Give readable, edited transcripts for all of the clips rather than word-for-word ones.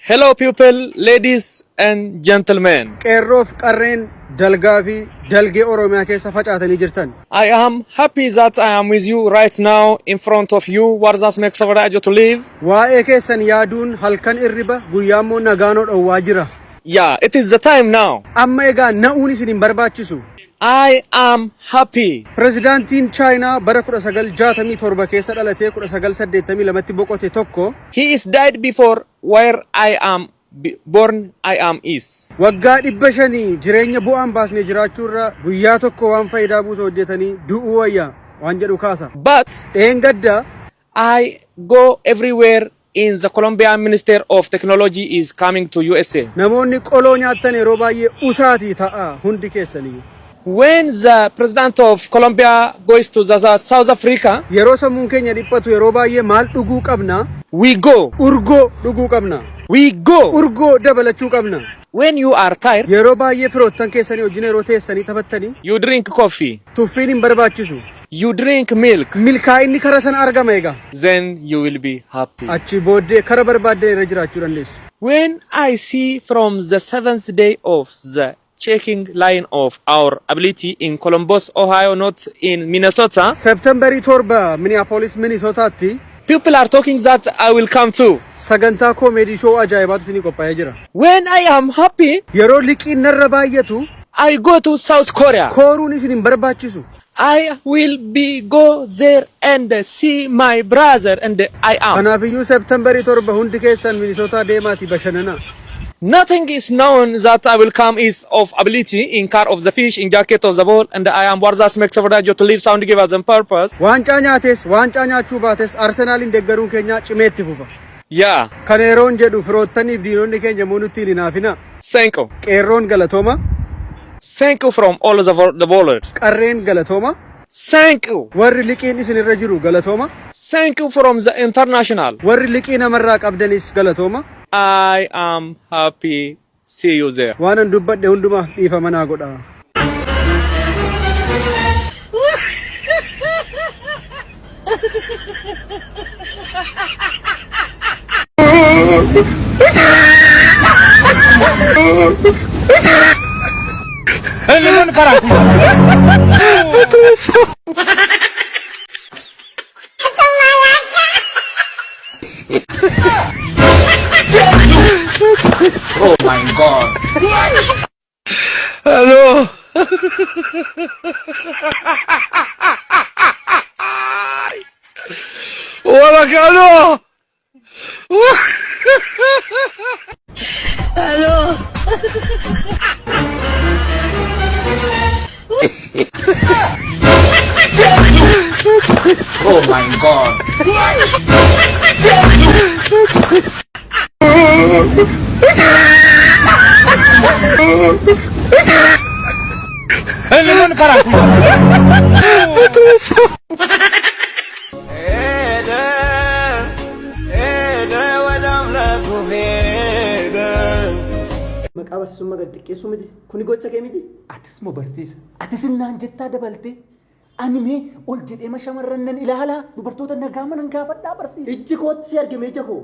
Hello people, ladies and gentlemen. Qeerroof qarreen dalgaa fi dalgee Oromiyaa keessa facaatanii jirtan. I am happy that I am with you right now in front of you. What does make Savarajo to live? Waa'ee keessan yaaduun halkan irriba guyyaammoo nagaanoo dhowwaa jira. Yeah, it is the time now. Amma egaa na'uun isin hin barbaachisu. I am happy. Prezidaantiin Chaayinaa bara 1967 keessa dhalatee 1982tti boqote tokko. He is died before where I am born I am is. Waggaa 500 jireenya bu'aan baasnee jiraachuurra guyyaa tokko waan faayidaa buusu hojjetanii du'uu wayya waan jedhu kaasa. But Dheengadda I go everywhere in the Colombian Minister of Technology is coming to USA. namoonni qoloo nyaattan yeroo baay'ee usaatii ta'a hundi keessanii. When the president of Colombia goes to South Africa, Yeroo sammuun keenya dhiphatu yeroo baay'ee maal dhuguu qabna? we go. Urgoo dhuguu qabna. We go. Urgoo dabalachuu qabna. When you are tired, Yeroo baay'ee firoottan keessanii wajjin yeroo teessanii taphattanii you drink coffee. tuffiin hin barbaachisu. You drink milk. Milkaa'inni kara sana argama egaa. Then you will be happy. Achi booddee kara barbaaddan irra jiraachuu dandeessu. When I see from the 7th day of the checking line of our ability in Columbus, Ohio, not in Minnesota, Septemberii 7 Minneapolis, Minnesotaatti people are talking that I will come too. sagantaa koomeedii shoo ajaa'ibaatu isinii qophaa'ee jira. When I am happy, Yeroo liqiin narra baay'atu I go to South Korea. kooruun isin hin barbaachisu. I will go there and see my brother and I am. Kanaafiyyuu Septemberii 7 hundi keessan Minnesotaa deemaatii bashannanaa. Nothing is known that I will come is of ability in car of the fish, in jacket of the ball, and I am Warzas makes to live sound give us a purpose. Waancaa nyaates waancaa nyaachuu baates Arsenaaliin deeggaruun keenya cimeetti fufa. Yeah, Kana yeroon jedhu firoottaniif diinonni keenya muunuttiin hinaafina. thank you. Qeerroon galatooma. Thank you from all the world. Qarreen galatooma. Thank you. Warri liqiin isin irra jiru galatooma. Thank you from the international. Warri liqii namarraa qabdanis galatooma. I am happy. See you there. Waan an dubbadhe hundumaaf dhiifama naa godha. Oh my God. Hello. Hola, Carlos. Hello. Oh my God. Maqaa summa gad xiqqeessu miti. Kuni gocha kee miti. Atis moo barsiisa? Atis innaan jettaa dabalte. Ani mee ol jedhee shamarran nan ilaala dubartoota nagaa manan gaafadhaa barsiisa. Ijji kootti si arge mee ija koo.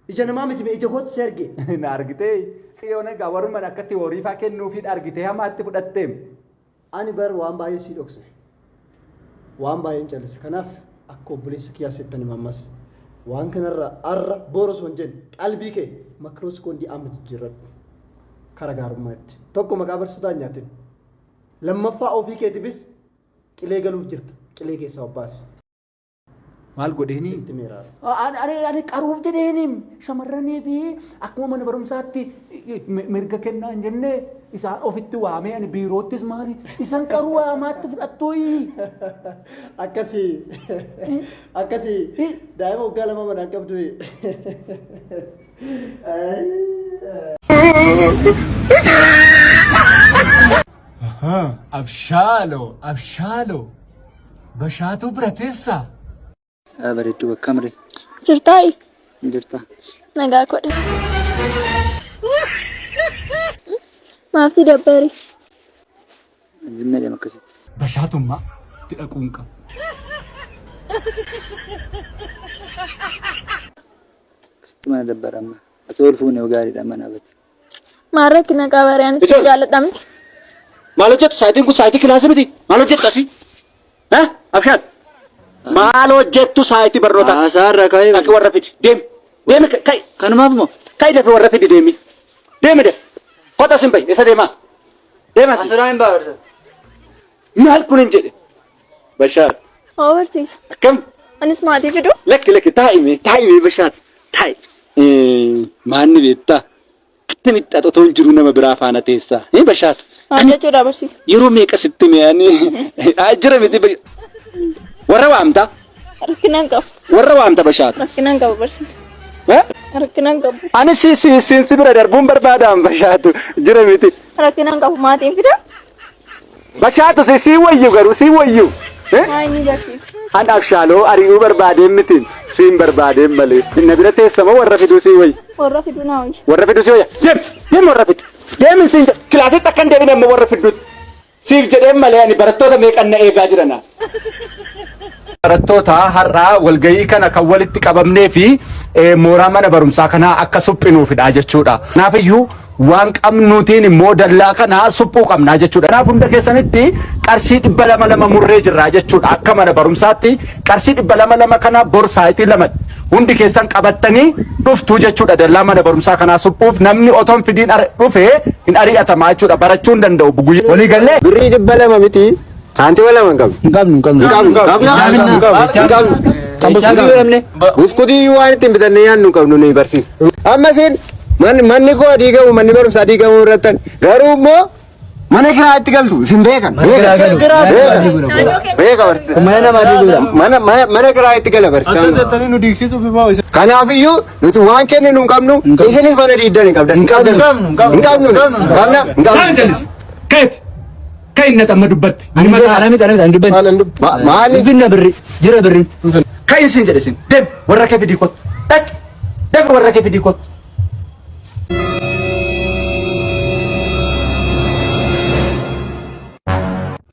Ija namaa miti mee ija kootti si arge. Na argitee yoo nagaa warummaan akkatti horiifaa kennuufi argitee hamaatti fudhatteem. Ani bar waan baay'ee si dhokse. Waan baay'een callise. Kanaaf akka obboleessa kiyyaa settani mammas. Waan kanarra arra boros honjen qalbii kee makroskoondii amma jijjiirradhu. Kara gaarummaatti. Tokko maqaa barsiisotaa nyaatin. Lammaffaa ofii keetiifis qilee galuuf jirta. Qilee keessaa obbaasi. Maal godheeni? Sitti meeraara. Ani qaruuf jedheeniim shamarranii fi akkuma mana barumsaatti mirga kennaa hin jenne isaan ofitti waamee ani biiroottis maali isaan qaruu waamaatti fudhattooyi. Akkasii daa'ima waggaa 2 manaan qabdu. Abshaaloo bashaatu birateessa. Bareedduu bakka malee. Jirtaayi? Jirta. Nagaa godha. Maaf si dabbari? Zimma deema akkasitti. Bashaatummaa itti dhaquun qaba. Akkasitti mana dabbara amma. Atol fuune gaariidha mana bati. Maal rakkina qabariyaan si jaalladhamne. Maal hojjettu saayitiin kun saayitii kilaasii miti. Maal hojjettu asii? Abshaan. Maal hojjettu saayitii barnoota? Asaarra ka'ee. Akka warra fidi. Deemi. Deemi kai. Kanumaaf moo? Kai dafee warra fidi deemi. Deemi de. Kota sin bayi. Isa deemaa. Deema. Asirraa hin baarsa. Maal kun hin jedhe? Bashaar. Oo barsiisa. Akkam? Anis maatii fidu. Lakki taa'imee Bashaar. Taa'i. Maanni beektaa? Attamitti otoo hin jiru nama biraa faana teessaa. Bashaar. Maal jechuudha barsiisa? Yeroo meeqa sitti mi'aanii? Jira miti. Warra waamta? Rakkinaan qabu. Warra waamta Bashaar? Rakkinaan qabu barsiisa. Rakkinaan qabu. Ani si bira darbuun barbaadaan Bashaatu. Jira miti. Rakkinaan qabu maatiin fida. Bashaatu si wayyu garuu si wayyu. Maa inni jarsiisa. An Abshaaloo ari'uu barbaadeen mitiin siin barbaadeen malee. Inna bira teessama warra fiduu si wayyu. Warra fidu naa wayya. Warra fiduu si wayya. Deem warra fidu. Deemin siin kilaasitti akkan deemin amma warra fiduutti. Siif jedheen malee ani barattoota meeqanna eegaa jirana. Barattoota har'aa walgahii kana kan walitti qabamnee fi mooraa mana barumsaa kanaa akka suphinuufidha jechuudha. Kanaafiyyuu waan qabnuutiin immoo dallaa kana suphuu qabnaa jechuudha. Kanaaf hunda keessanitti qarshii 200 murree jirra jechuudha. Akka mana barumsaatti qarshii 200 kana borsaayitii lama hundi keessan qabattanii dhuftuu jechuudha. Dallaa mana barumsaa kanaa suphuuf namni otoon fidiin dhufee hin ari'atamaa jechuudha. Barachuu hin danda'u. Walii gallee birrii 200 miti. Kaanti wala man qabnu. Buskutii waan ittiin bitannee yaadnu qabnu ni barsiisu. Amma siin manni koo diigamu manni barumsaa diigamu irrattan garuu immoo mana kiraa itti galtu isin beekan. Beeka barsiisa. Mana kiraa itti gala barsiisa. Kanaafiyyuu nuti waan kenninu hin qabnu isinis mana diiddan hin qabdan. Hin qabnu. Kain na tamma dubbatte. Ani dubbatte. Maaliif Finna birri jira birri. Kain sin jedhe sin. Dem warra kee fidii kot. Dem warra kee fidii kot.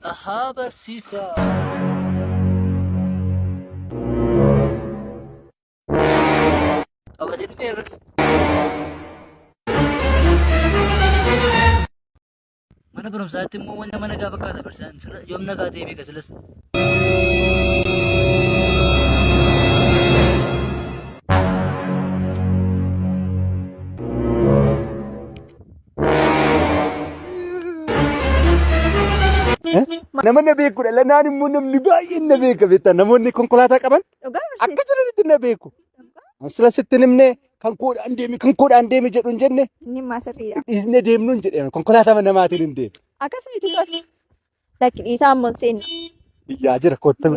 Aha barsiisa. Qabatee dhufeerra. Mana barumsaatti immoo wanta mana gaafa fakkaata barsiisan yoom nagaa ta'e beeka silas. Namoonni beekudha. Lanaan immoo namni baay'een na beeka beektaa. Namoonni konkolaataa qaban akka jiranitti na beeku. Asila sitti nimne kan koodhaan deemi jedhu hin jenne. Inni maasirriidha. Isne deemnu hin jedheen konkolaataa namaatiin hin deemu. Akkasumatti tola. Lakki dhiisaa ammoo seenna. Iyyaa jira kottan.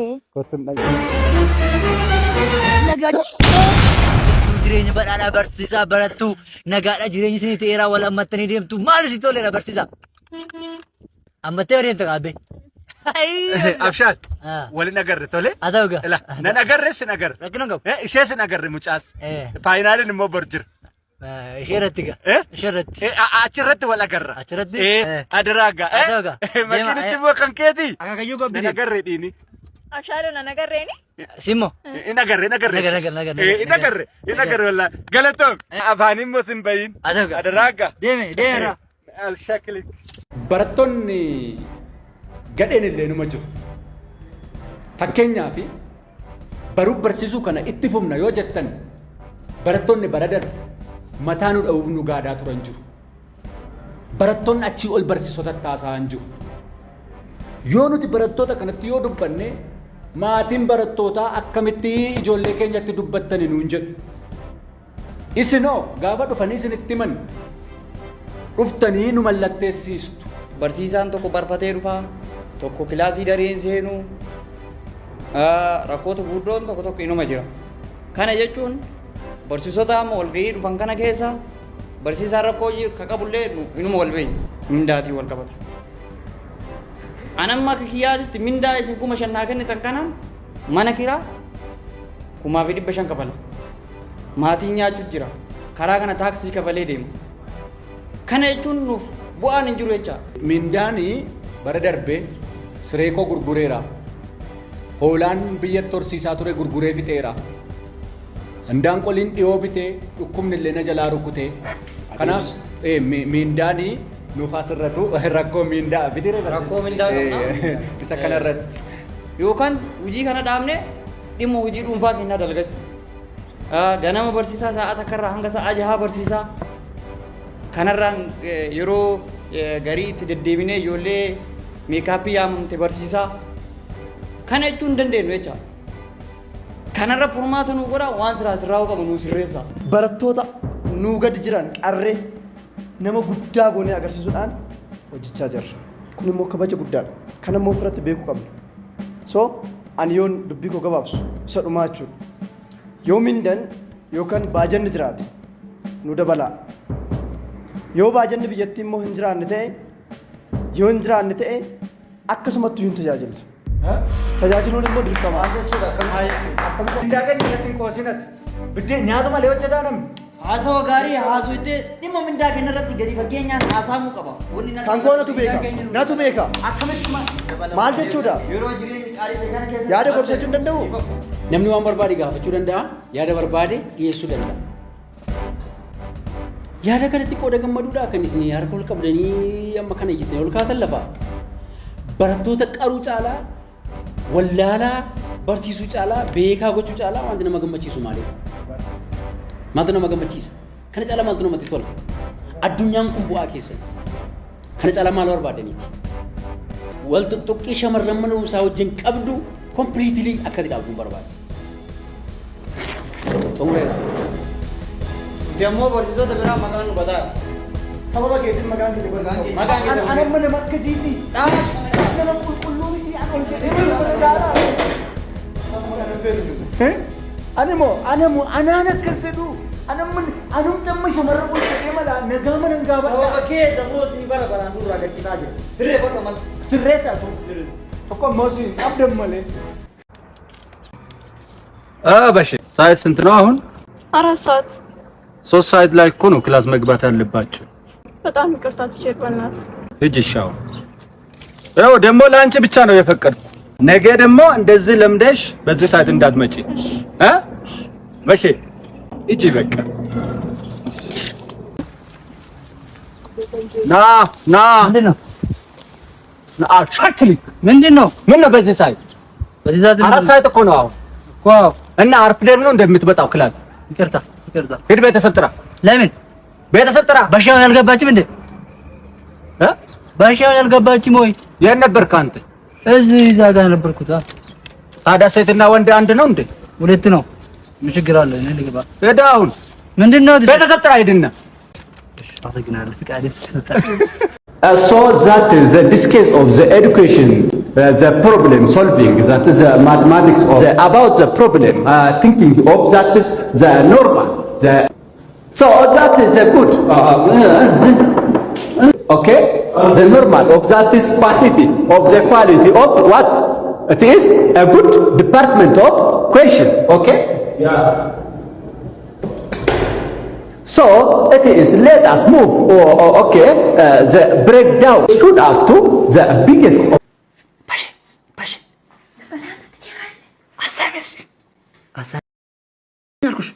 Jireenya badhaadhaa barsiisaa barattu nagaadha jireenya isinii ta'eeraa wal hammattanii deemtu maal si toleera barsiisaa. Ammattee adeemta qaabee. Abshaan waliin agarre tole. Haa ta'u gaa. Nan agarre sin agarre. Rakkina qabu. Ishee sin agarre mucaas. Faayinaaliin immoo bor jira. Ishee irratti gaa. Ishee irratti. Achirratti wal agarra. Achirratti. Adaraagaa. Haa ta'u gaa. Makiinichi immoo kan keeti. Akaakayyuu gobbite. Nan agarre dhiini. Abshaaroon an agarreeni. Simmo. In agarre. Wallaa. Galatoon. Afaan immoo sin bayin. Haa ta'u gaa. Adaraagaa. Deemeera. Al-shakli. Barattoonni gadheen illee numa jiru. Fakkeenyaaf baruu barsiisuu kana itti fufna yoo jettan barattoonni baradan mataa nu dha'uuf nu gaadaa turan jiru. Barattoonni achii ol barsiisota taasa'an jiru. Yoo nuti barattoota kanatti yoo dubbanne maatiin barattootaa akkamitti ijoollee keenyatti dubbattani nuun jedhu. Isinoo gaafa dhufanii isinitti himan dhuftanii nu mallatteessiistu. Barsiisaan tokko barfatee dhufaa, tokko kilaasii dareen seenu, rakkoota gurguddoon tokko inuma jira. Kana jechuun barsiisota amma walgahii dhufan kana keessa barsiisaan rakkoo ka qabullee inuma wal beeyna mindaatii wal qabata. Anamma akka kiyyaatitti mindaa isin 5,000 kennitan kana mana kiraa 1,500 kafala. Maatiin nyaachuutu jira. Karaa kana taaksii kafalee deema. Kana jechuun nuuf bu'aan hin jiru jecha. Mindaani bara darbee sireekoo gurgureera. Hoolaan biyyatti horsiisaa ture gurguree fixeera. Handaanqoliin dhiyoo bitee dhukkubni illee na jalaa rukkutee. Kanaaf miindaanii nuuf asirratu rakkoo miindaa bitire Rakkoo miindaa qabna. isa kanarratti. Yookaan hojii kana dhaabne dhimma hojii dhuunfaa keenyaa dalagachuu. Ganama barsiisaa sa'a takkarraa hanga sa'a 6 barsiisaa. Kanarraan yeroo garii itti deddeebinee ijoollee meekaappii yaamamte barsiisaa. Kana jechuun hin dandeenyu jecha. Kanarra furmaata nuu godha waan sirraa'uu qabu nuu sirreessa. Barattoota nuu gadi jiran qarree nama guddaa goonee agarsiisuudhaan hojjechaa jirra. Kun immoo kabaja guddaadha. Kana immoo ofirratti beekuu qabna. So ani yoon dubbii koo gabaabsu isa dhumaa jechuudha. Yoo mindan yookaan baajanni jiraate nu dabalaa. Yoo baajanni biyyattii immoo hin jiraanne ta'e yoo hin jiraanne ta'e akkasumatti hin tajaajilla. Tajaajiluun immoo dirqama. Mindaa keenya irratti hin qoosinati. Biddeen nyaata malee hojjetaa namni. Haasawaa gaarii haasoo itti dhimma mindaa keenya irratti gadi fageenyaan haasaamuu qaba. Kan koo natu beeka. Natu beeka. Maal jechuudha? Yeroo jireenya qaalii kana keessa Yaada gorsachuu hin danda'u? Namni waan barbaade gaafachuu danda'a, yaada barbaade dhiyeessuu danda'a. Yaada kanatti qooda gammaduudha kan isin harka ol qabdanii amma kana iyyitanii ol kaatan lafa. Barattoota qaruu caalaa, wallaalaa barsiisuu caalaa, beekaa gochuu caalaa wanti nama gammachiisu maali? Maaltu nama gammachiisa? Kana caalaa maaltu namatti tola? Addunyaan kun bu'aa keessa. Kana caalaa maal barbaadaniiti? Wal tuttuqqii shamarran mana barumsaa wajjin qabdu completely akkati dhaabuun barbaada. Xumureera. Deemmoo barsiisota biraa maqaan nu bataa. Sababa keetiin maqaan keenya Maqaan godhama. keenya Ana mana makkasiiti. Nama qulqulluu miti an ol jedhee mana gaara. Anaan akkas jedhu. Anumti amma shamarran ol jedhee mala nagaa mana hin gaafadha. Sababa kee damootni bara baraan nurraa gachisaa jira. Sirree godha mal. Sirreessaa sun. Tokko ammoo si abdan malee. በሽ ሳይት ስንት ነው አሁን? 4 ሰዓት 3 ሰዓት ላይ እኮ ነው ክላስ መግባት ያለባችሁ። በጣም ይቅርታ ቲቸር በእናትህ። ሂጂ ሻው ያው ደግሞ ለአንቺ ብቻ ነው የፈቀድኩ። ነገ ደግሞ እንደዚህ ለምደሽ በዚህ ሰዓት እንዳትመጪ በሽ ሂጂ በቃ። ና ምንድነው? ሻክሊ ምንድነው? ምን ነው በዚህ ሰዓት? በዚህ ሰዓት 4 ሰዓት እኮ ነው አሁን እኮ እና አርፍደን ነው እንደምትመጣው ክላስ። ይቅርታ ሂድ ቤተሰብ ጥራ። ለምን ቤተሰብ ጥራ። በሻው ያልገባችም እንዴ? በሻው ያልገባችም ወይ? የት ነበርክ አንተ? እዚህ እዛ ጋር ነበርኩት። ታዲያ ሴትና ወንድ አንድ ነው እንዴ? ሁለት ነው። ምን ችግር አለ? እኔ ልግባ። ሄዳ አሁን ምንድነው? ቤተሰብ ጥራ ሂድና። አመሰግናለሁ። ፍቃዴ ስለታ So that is this case of the education, the problem solving, that is mathematics of about the problem, thinking of that is the normal. So that is a good. Okay, the normal of that is quantity of the quality of what it is a good department of question. Okay. Yeah. So it is let us move okay the breakdown should have to the biggest ባሽ ሰላም ትችላለህ? አሳበስ ያልኩሽ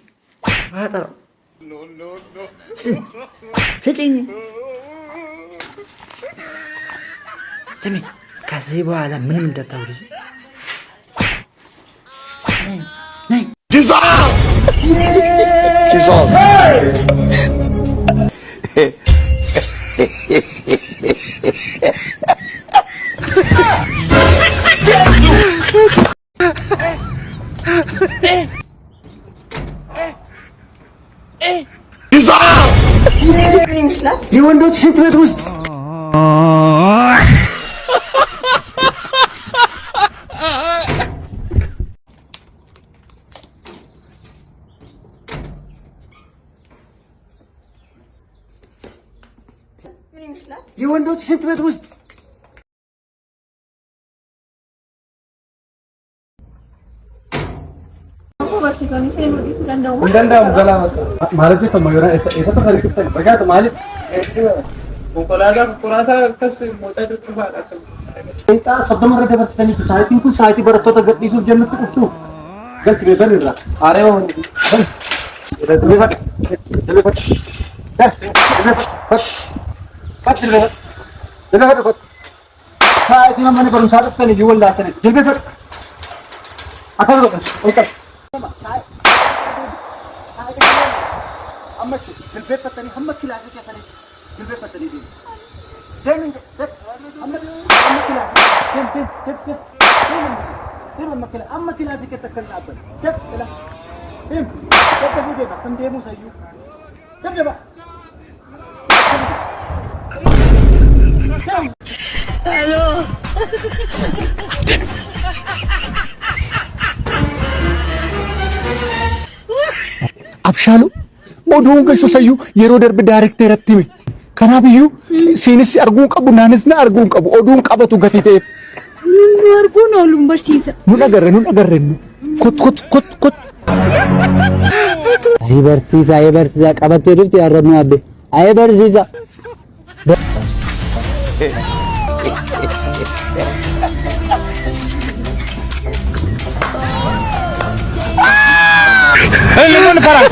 አጣራ ፍቅኝ ስሚ ከዚህ በኋላ ምንም እንዳታውሪ ነይ የወንዶች ሽንት ቤት ውስጥ የወንዶች ሽንት ቤት ውስጥ እንደንዳም ገላ ማለት ነው ማየራ እሰተ ታሪክ በጋት ማለት ኮንኮላታ ከስ ሞጫ ዱፋ አጣጣም ሰደመረ ደበርስተኒ ሳይቲንኩ ሳይቲ በረቶ ተገዲሱ ጀምት ቁፍቱ galchi be barra areo deliver that's but deliver saati mamane barum saat tane yuwal latane deliver akal okay amma deliver patani hamma kilase ke sare deliver patani din demin amma kilase dem amma kilase ke takkan abban dak la dem dak bude ba kan demu sayu dak ba Hello. Abshaalu oduun gashu sayyu yeroo darbe daarekteeratti hime kanaafiyyuu siinis arguun qabu naanis na arguun qabu oduun qabatu gatii ta'eef Nu arguun ooluun barsiisa. nu dhagarre kot Ayi barsiisa qabattee dhufti arrabnu abbe. Ayi barsiisa. lemon parang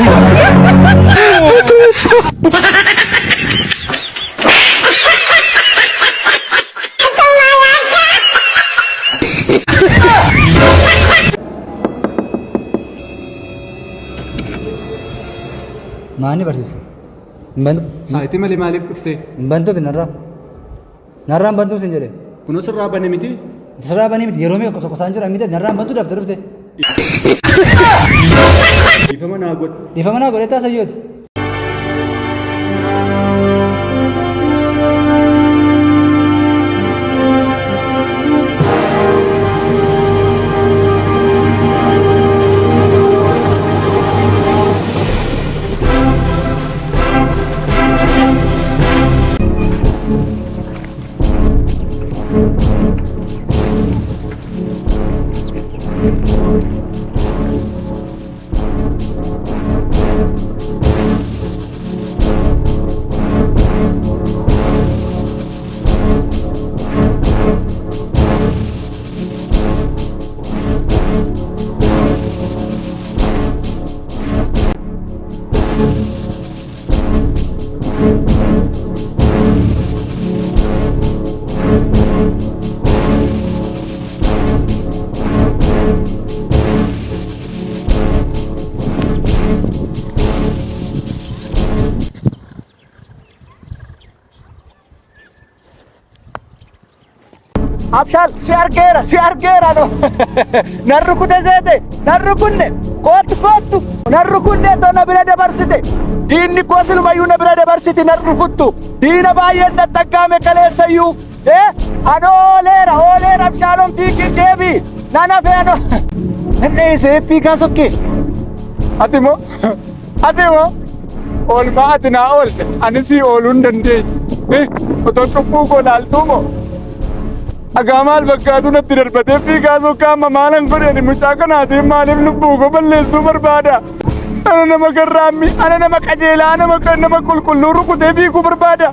Maani barsiisa. Ban Saayitii malee maaliif dhufte? bantuuti narraan bantuu sin jedhe. Kunoo sirraa bane miti? Sirraa banii miti yeroo meeqa tokko isaan jira miti narraan bantuu dafte dhufte. Dhiifama naa godhe. Dhiifama naa godhe taasa yooti. Abshal si argeera no narru kute seete narru kunne kottu narru kunne to na bira dabarsite diinni koo silumayyuu na bira dabarsite narru kuttu diina baay'een na dhaggaame kaleessayyuu ooleera Abshaalon fiigin deebi nana feeno inni isee fiigaa sokke ati moo oolmaa ati naa oolte ani sii ooluu hin dandeenye otoo cubbuu koo laaltuu moo Agamal bakkaatu natti darbatee fiigaa sokkaa amma maalan godhani mucaa kanaatiin maaliif lubbuu koo balleessuu barbaada? Ana nama garraammi, ana nama qajeelaa, nama qulqulluu rukutee fiiguu barbaada.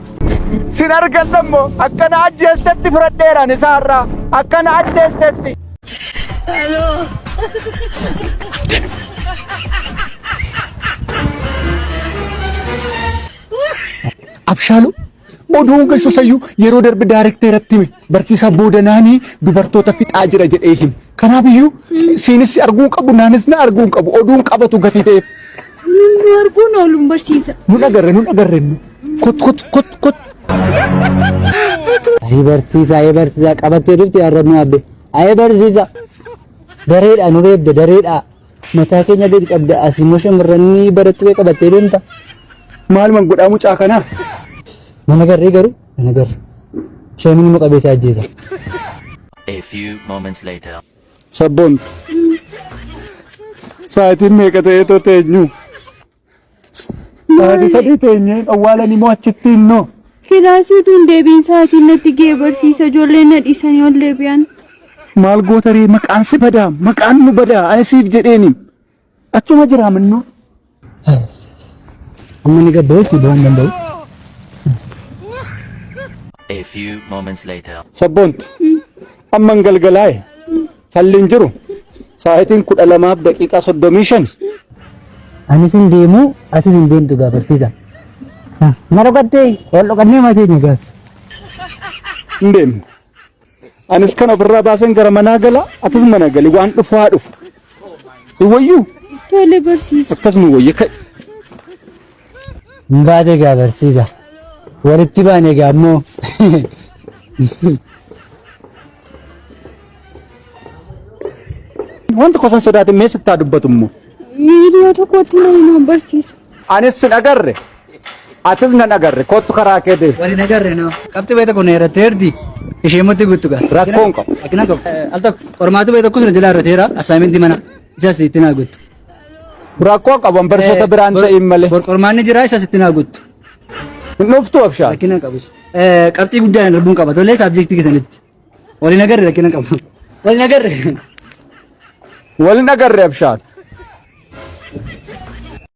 Sin argattammoo akkana ajjeestetti fudhadheeraan isaarraa akkana ajjeestetti. Hello. Abshaalu oduun gashu sayyu yeroo darbe daarekteeratti hime barsiisaa boodanaanii dubartoota fixaa jira jedhee hime kanaafiyyuu siinis arguun qabu naanis na arguun qabu oduun qabatu gatii ta'eef Nu arguun ooluun barsiisa. nu dhagarre kot Ayi barsiisa qabattee dhufti arrabnu abbe. Ayi barsiisa. Dareedha nu reebde dareedha. Mataa keenya gadi qabda asiimmoo shamarranii barattuu qabattee deemta. maaluma godhaa mucaa kanaaf Mana garree garuu mana garre. Shaamini muka beesaa ajjeesa. A few moments later. sabboon sa'aatiin meeqa ta'ee too teenyu sa'aatii sadii teenyeen awwaalanii moo achitti innoo Kilaasiitu hin deebiin sa'aatiin natti ga'ee barsiisa ijoolleen na dhiisanii ol deebi'an. maal gootaree maqaan si badaa maqaan nu badaa ani siif jedheeni achuma jiraa minnoo Amma ni gabbeetti bu'aan danda'u. A few moments later. sabboon amman galgalaa'e falliin jiru Sa'aatiin 12 daqiiqaa 35. Anis hin deemu, atis hin deemtu gaa barsiisa. Mana dhokadhee, ol dhokannee matii ni gaas. Hin deemne. Anis kan ofirraa baasen gara manaa gala, atis mana gali waan dhufu haa dhufu. Iwayyuu. Tole barsiisa. Akkasuma wayya kai. Hin baate gaa barsiisa. Walitti baane gaa ammoo. Wanti kosan sodaatin mee sittaa dubbatu immoo. Viidiyoo tokkotti nama barsiisa. Anis sin agarre. Atis nan agarre. Kottu karaa kee deemu. Wali nagarre no. Qabxii beeta kun heerattee erdi. Ishee mutti guttu gaa. Rakkoon qabu. Akkina qabu. Al tokko qormaatu beeta kun jala irrateera. Asaayimentii mana. Isa sitti naa guttu. Rakkoo qaban barsoota biraan ta'in malee. Qormaanni jira isa sitti naa guttu. Nuftu abshaan. Rakkina qabu. Qabxii guddaan darbuun qaba. Tollee saabjektii keessanitti. Wali nagarre rakkina qabu. Wali nagarre. Wali nagarre abshaan.